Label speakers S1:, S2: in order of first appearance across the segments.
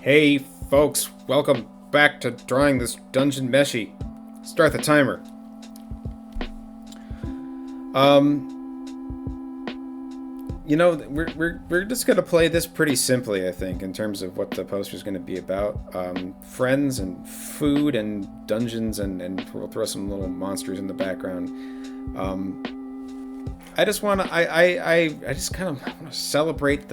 S1: Hey folks, welcome back to drawing this dungeon meshy. Start the timer. We're just gonna play this pretty simply, I think, in terms of what the poster's gonna be about. Friends and food and dungeons, and we'll throw some little monsters in the background. I just wanna I just kind of want to celebrate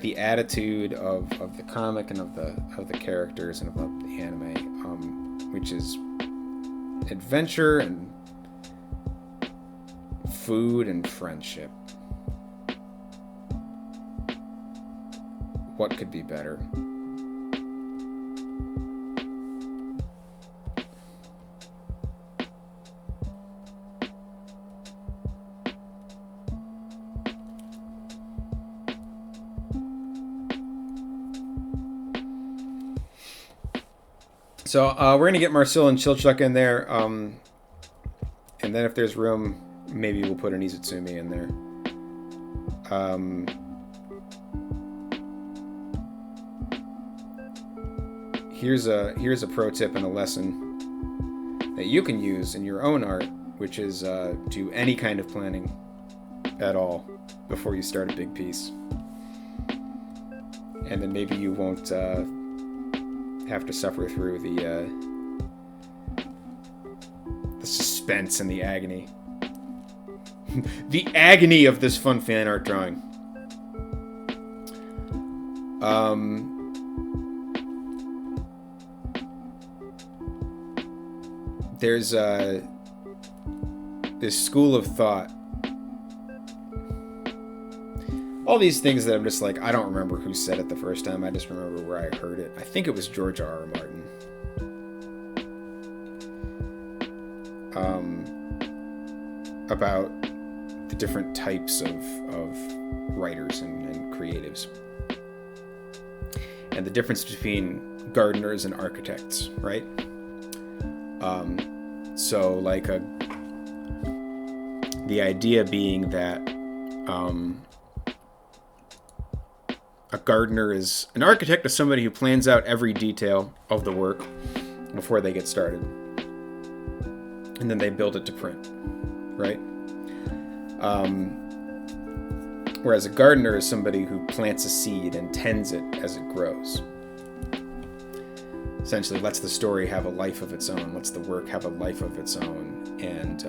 S1: the attitude of the comic and of the characters and of the anime, which is adventure and food and friendship. What could be better? So we're gonna get Marcel and Chilchuck in there, and then if there's room, maybe we'll put an Izutsumi in there. Here's a pro tip and a lesson that you can use in your own art, which is do any kind of planning at all before you start a big piece, and then maybe you won't have to suffer through the suspense and the agony. The agony of this fun fan art drawing. There's this school of thought. All these things that I'm just like, I don't remember who said it the first time. I just remember where I heard it. I think it was George R.R. Martin. About the different types of writers and creatives. And the difference between gardeners and architects, right? So like the idea being that a gardener is an architect is somebody who plans out every detail of the work before they get started, and then they build it to print, right? Whereas a gardener is somebody who plants a seed and tends it as it grows. Essentially lets the story have a life of its own, lets the work have a life of its own, and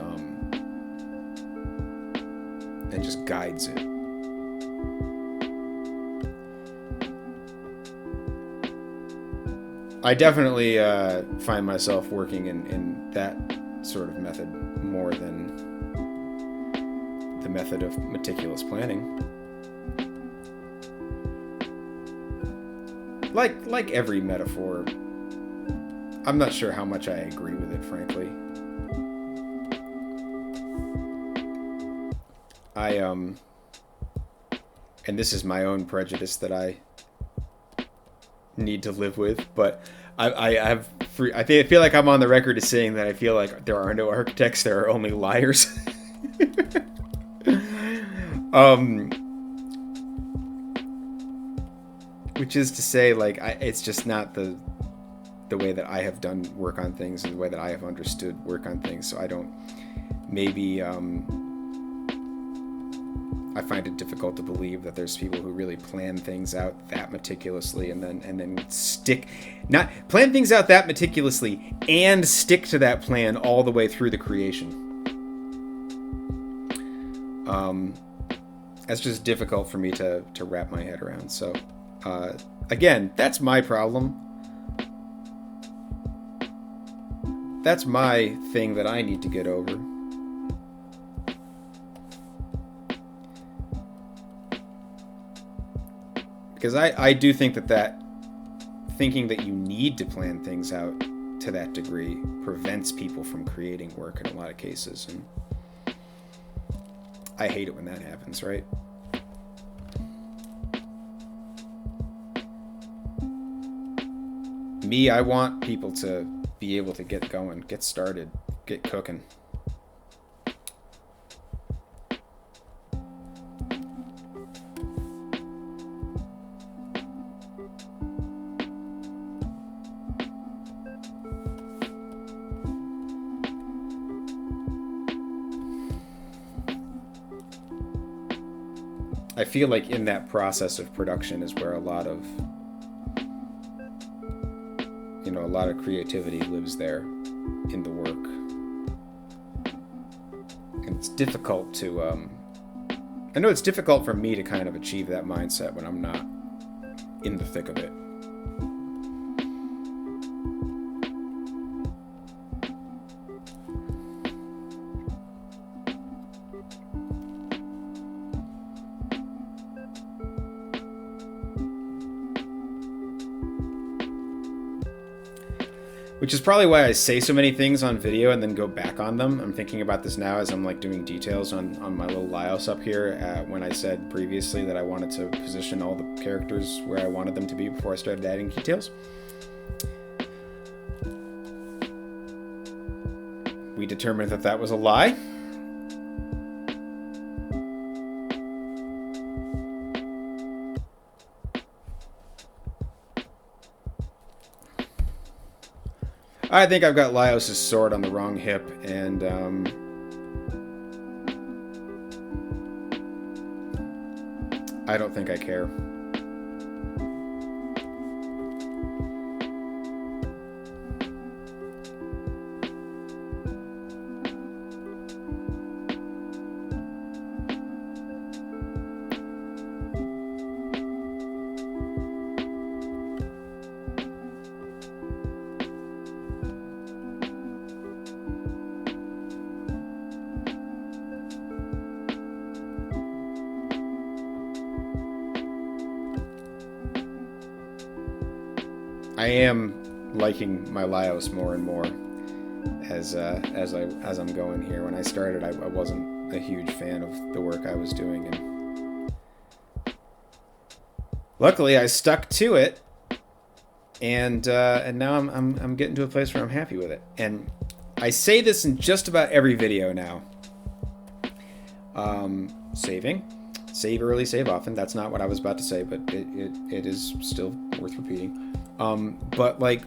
S1: just guides it. I definitely find myself working in that sort of method more than the method of meticulous planning. Like every metaphor, I'm not sure how much I agree with it, frankly. And this is my own prejudice that I need to live with, but I feel like I'm on the record as saying that I feel like there are no architects, there are only liars. Which is to say, like, it's just not the way that I have done work on things and the way that I have understood work on things. So I don't, maybe I find it difficult to believe that there's people who really plan things out that meticulously and then plan things out that meticulously and stick to that plan all the way through the creation. That's just difficult for me to wrap my head around. So again, that's my problem. That's my thing that I need to get over. Because I do think that thinking that you need to plan things out to that degree prevents people from creating work in a lot of cases. And I hate it when that happens, right? Me, I want people to be able to get going, get started, get cooking. I feel like in that process of production is where a lot of creativity lives there in the work. And it's difficult to, I know it's difficult for me to kind of achieve that mindset when I'm not in the thick of it. Which is probably why I say so many things on video and then go back on them. I'm thinking about this now as I'm like doing details on my little Laios up here when I said previously that I wanted to position all the characters where I wanted them to be before I started adding details. We determined that that was a lie. I think I've got Laios' sword on the wrong hip, and I don't think I care. I am liking my Laios more and more as I'm going here. When I started, I wasn't a huge fan of the work I was doing, and luckily I stuck to it, and now I'm getting to a place where I'm happy with it. And I say this in just about every video now. Save early, save often. That's not what I was about to say, but it is still worth repeating. But like,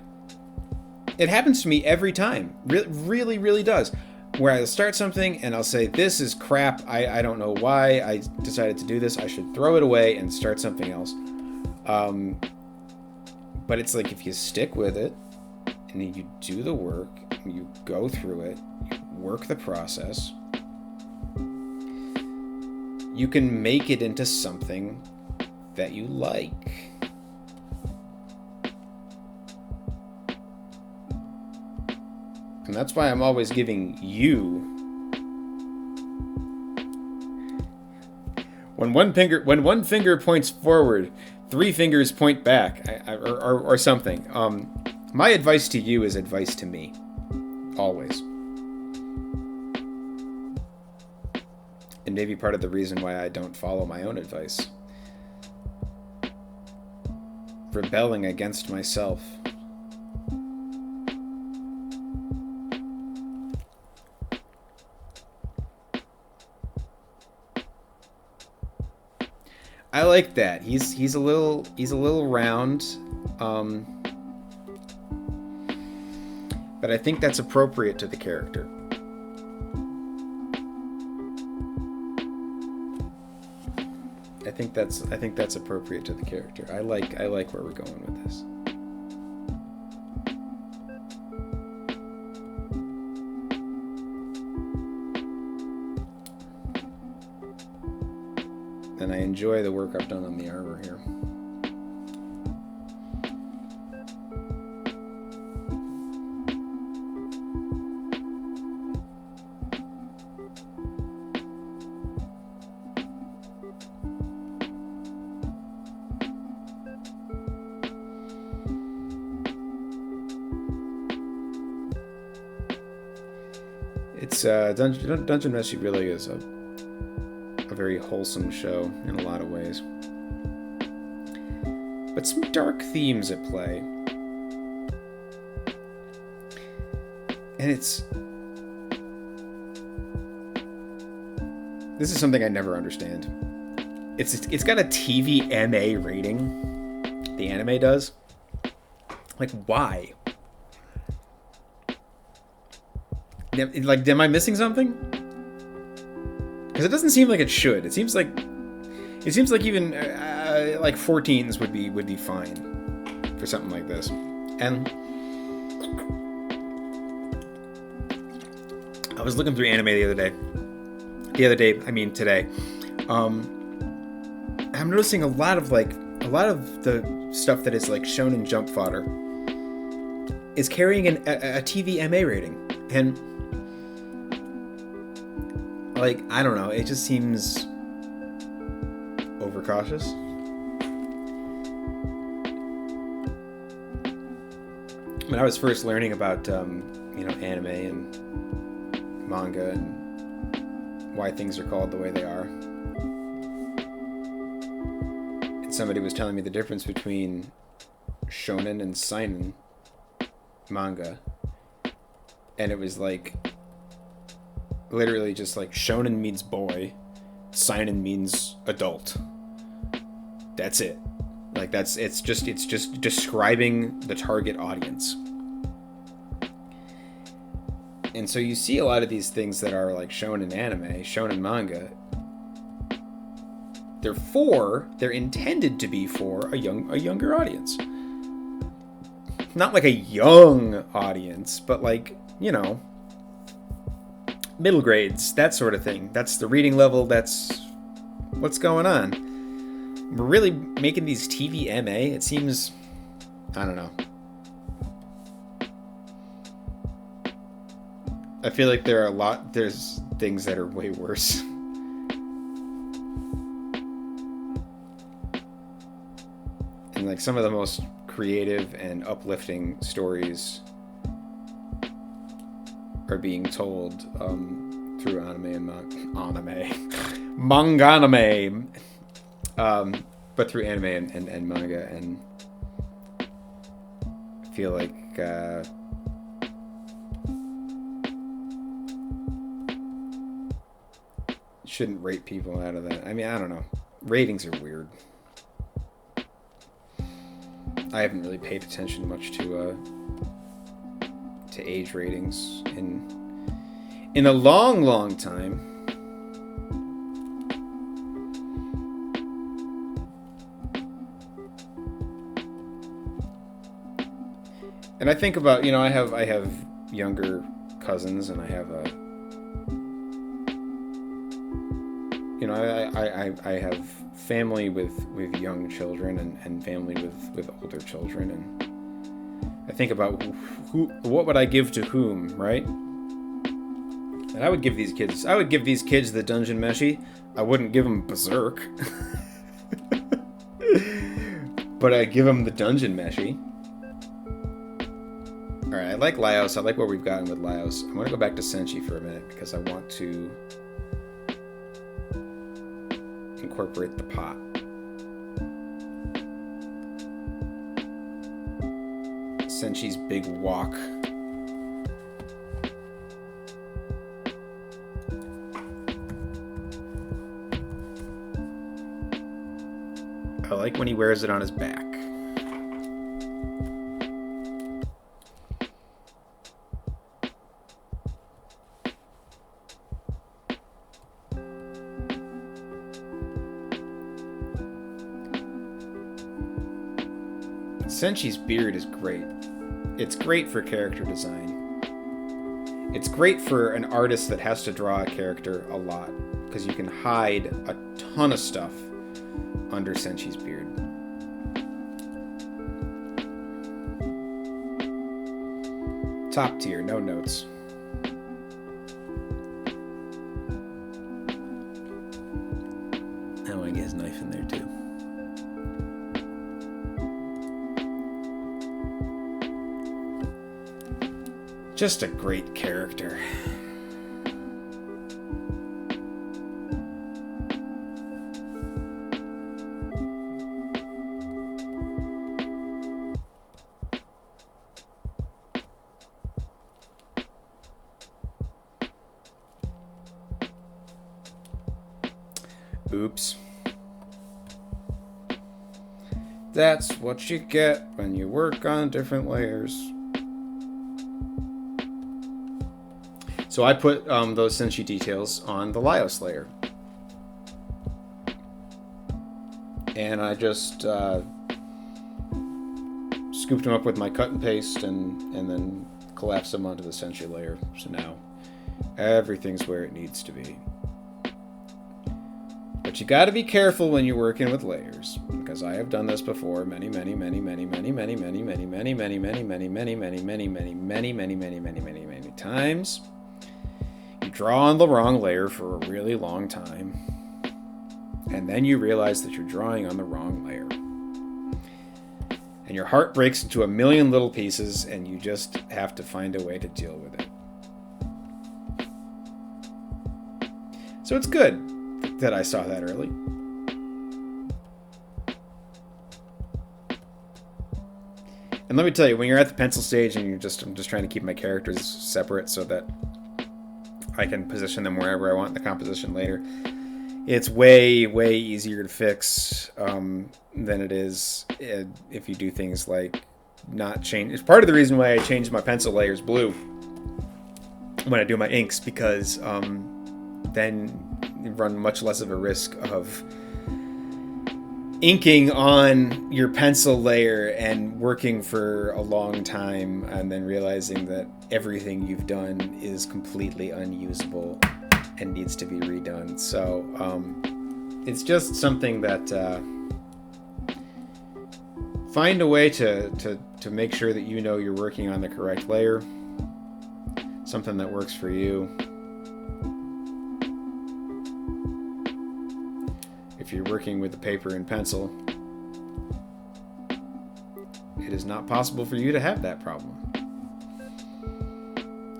S1: it happens to me every time. Really, really does. Where I'll start something and I'll say, this is crap. I don't know why I decided to do this. I should throw it away and start something else. But it's like, if you stick with it and you do the work, and you go through it, you work the process, you can make it into something that you like. And that's why I'm always giving you, when one finger points forward, 3 fingers point back, or something. My advice to you is advice to me, always. And maybe part of the reason why I don't follow my own advice. Rebelling against myself. I like that. He's a little round, but I think that's appropriate to the character. I think that's appropriate to the character. I like where we're going with this. And I enjoy the work I've done on the armor here. It's Dungeon Meshi really is a very wholesome show in a lot of ways, but some dark themes at play, and this is something I never understand. It's got a TVMA rating, the anime does. Like, why? Like, am I missing something? Because it doesn't seem like it should. It seems It seems like even like 14s would be fine for something like this. And I was looking through anime the other day. I mean today. I'm noticing a lot of the stuff that is like Shonen Jump fodder is carrying a TV MA rating, and like I don't know, it just seems overcautious. When I was first learning about anime and manga and why things are called the way they are, and somebody was telling me the difference between shonen and seinen manga, and it was like literally just like shonen means boy, seinen means adult. That's it. Like it's just describing the target audience. And so you see a lot of these things that are like shonen anime, shonen manga. They're intended to be for a younger audience. Not like a young audience, but like, middle grades, that sort of thing. That's the reading level, that's what's going on. We're really making these TV MA, it seems, I don't know. I feel like there's things that are way worse. And like some of the most creative and uplifting stories are being told through anime and Mahn-Gahn-Imeh, but through anime and manga, and I feel like shouldn't rate people out of that. I mean, I don't know. Ratings are weird. I haven't really paid attention much to age ratings in a long time. And I think about, I have younger cousins, and I have I have family with young children and family with older children, and I think about what would I give to whom, right? And I would give these kids the Dungeon Meshi. I wouldn't give them Berserk. But I'd give them the Dungeon Meshi. Alright, I like Laios. I like where we've gotten with Laios. I want to go back to Senshi for a minute because I want to incorporate the pot. Senshi's big walk. I like when he wears it on his back. Senshi's beard is great. It's great for character design. It's great for an artist that has to draw a character a lot, because you can hide a ton of stuff under Senshi's beard. Top tier, no notes. I want to get his knife in there too. Just a great character. Oops. That's what you get when you work on different layers. So I put those Senshi details on the Laios layer. And I just scooped them up with my cut and paste and then collapsed them onto the Senshi layer. So now everything's where it needs to be. But you got to be careful when you're working with layers, because I have done this before many times. You draw on the wrong layer for a really long time, and then you realize that you're drawing on the wrong layer. And your heart breaks into a million little pieces, and you just have to find a way to deal with it. So it's good that I saw that early. And let me tell you, when you're at the pencil stage and I'm just trying to keep my characters separate so that I can position them wherever I want in the composition later, it's way, way easier to fix than it is if you do things like not change. It's part of the reason why I changed my pencil layers blue when I do my inks, because then you run much less of a risk of inking on your pencil layer and working for a long time and then realizing that everything you've done is completely unusable and needs to be redone. So it's just something that find a way to make sure that you know you're working on the correct layer, something that works for you. If you're working with the paper and pencil, it is not possible for you to have that problem.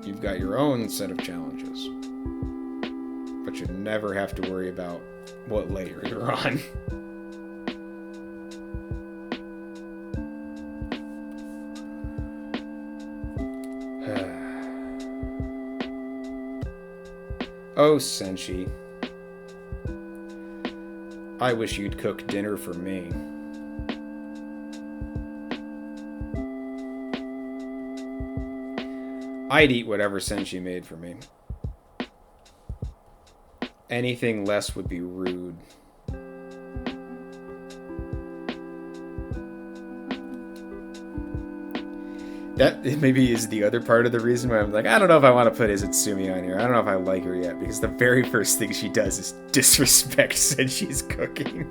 S1: You've got your own set of challenges, but you never have to worry about what layer you're on. Oh, Senshi. I wish you'd cook dinner for me. I'd eat whatever Senshi made for me. Anything less would be rude. That maybe is the other part of the reason why I'm like, I don't know if I want to put Izutsumi on here. I don't know if I like her yet, because the very first thing she does is disrespect Senshi's cooking.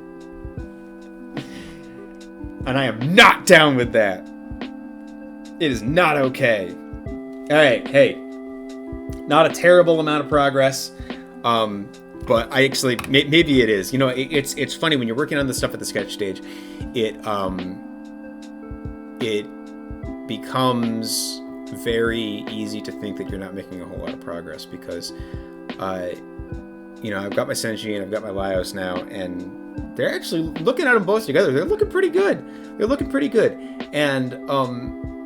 S1: And I am not down with that. It is not okay. Alright, hey. Not a terrible amount of progress. But I actually, maybe it is. You know, it's funny when you're working on this stuff at the sketch stage, it becomes very easy to think that you're not making a whole lot of progress, because you know, I've got my Senshi and I've got my Laios now, and they're actually, looking at them both together, they're looking pretty good. And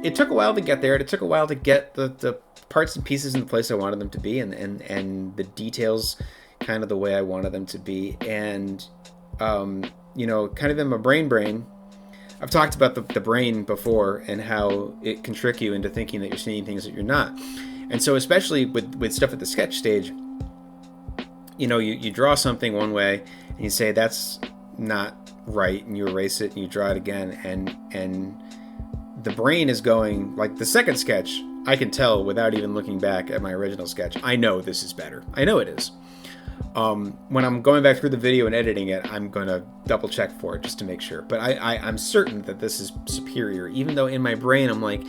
S1: it took a while to get there, and it took a while to get the parts and pieces in the place I wanted them to be, and the details kind of the way I wanted them to be. And you know, kind of in my brain, I've talked about the brain before and how it can trick you into thinking that you're seeing things that you're not. And so especially with stuff at the sketch stage, you know, you draw something one way and you say that's not right, and you erase it and you draw it again, and the brain is going, like the second sketch, I can tell without even looking back at my original sketch, I know this is better. I know it is. When I'm going back through the video and editing it, I'm going to double check for it just to make sure. But I'm certain that this is superior, even though in my brain I'm like,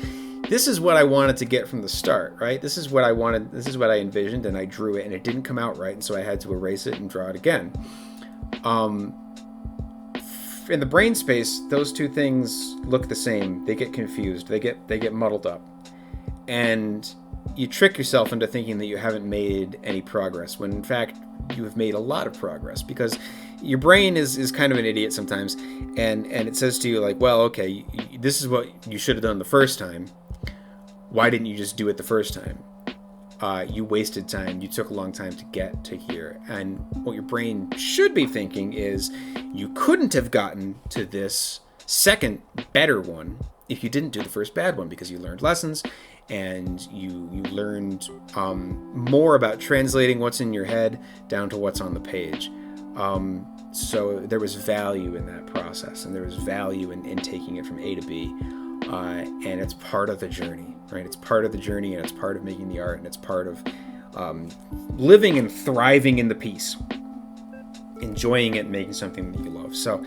S1: this is what I wanted to get from the start, right? This is what I wanted, this is what I envisioned, and I drew it, and it didn't come out right, and so I had to erase it and draw it again. In the brain space, those two things look the same. They get confused. They get muddled up. And you trick yourself into thinking that you haven't made any progress, when in fact you have made a lot of progress, because your brain is kind of an idiot sometimes, and it says to you like, well, okay, this is what you should have done the first time. Why didn't you just do it the first time? You wasted time. You took a long time to get to here. And what your brain should be thinking is, you couldn't have gotten to this second better one if you didn't do the first bad one, because you learned lessons, and you learned more about translating what's in your head down to what's on the page. So there was value in that process, and there was value in taking it from A to B. And it's part of the journey, right? It's part of the journey, and it's part of making the art, and it's part of living and thriving in the piece, enjoying it, and making something that you love. So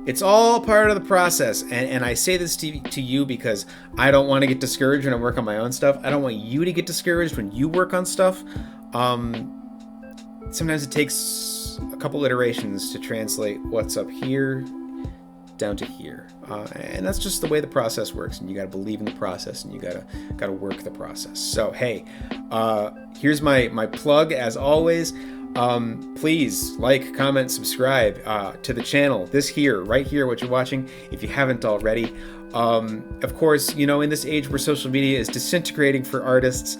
S1: it's all part of the process. And I say this to you because I don't want to get discouraged when I work on my own stuff. I don't want you to get discouraged when you work on stuff. Sometimes it takes a couple iterations to translate what's up here down to here, and that's just the way the process works. And you got to believe in the process, and you got to work the process. So hey, here's my plug as always. Please like, comment, subscribe to the channel. This here, right here, what you're watching, if you haven't already. Of course, in this age where social media is disintegrating for artists,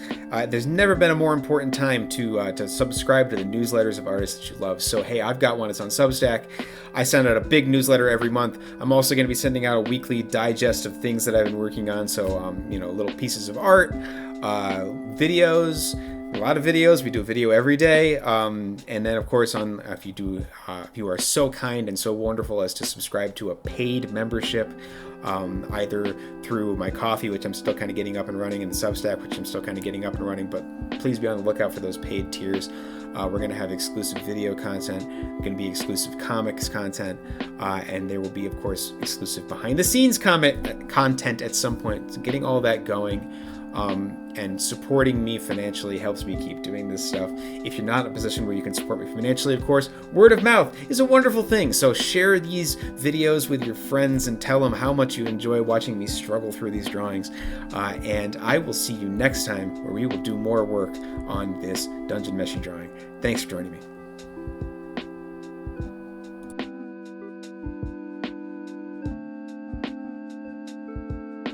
S1: there's never been a more important time to subscribe to the newsletters of artists that you love. So hey, I've got one. It's on Substack. I send out a big newsletter every month. I'm also going to be sending out a weekly digest of things that I've been working on. So little pieces of art, videos. A lot of videos. We do a video every day, and then of course, if you are so kind and so wonderful as to subscribe to a paid membership, either through my Coffee, which I'm still kind of getting up and running, and the Substack, which I'm still kind of getting up and running. But please be on the lookout for those paid tiers. We're going to have exclusive video content, going to be exclusive comics content, and there will be, of course, exclusive behind-the-scenes content at some point. So getting all that going. And supporting me financially helps me keep doing this stuff. If you're not in a position where you can support me financially, of course, word of mouth is a wonderful thing. So share these videos with your friends and tell them how much you enjoy watching me struggle through these drawings. And I will see you next time, where we will do more work on this dungeon meshi drawing. Thanks for joining me.